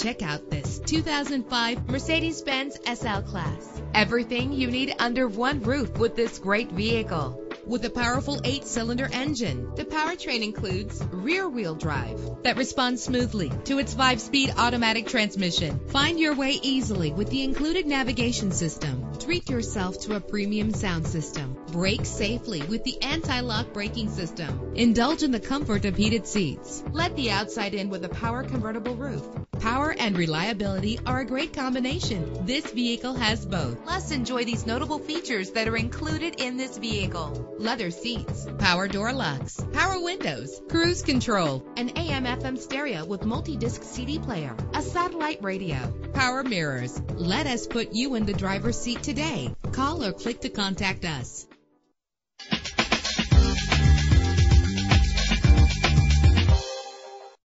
Check out this 2005 Mercedes-Benz SL Class. Everything you need under one roof with this great vehicle. With a powerful 8-cylinder engine, the powertrain includes rear-wheel drive that responds smoothly to its 5-speed automatic transmission. Find your way easily with the included navigation system. Treat yourself to a premium sound system. Brake safely with the anti-lock braking system. Indulge in the comfort of heated seats. Let the outside in with a power convertible roof. Power and reliability are a great combination. This vehicle has both. Plus, enjoy these notable features that are included in this vehicle: leather seats, power door locks, power windows, cruise control, an AM/FM stereo with multi-disc CD player, a satellite radio, power mirrors. Let us put you in the driver's seat today. Call or click to contact us.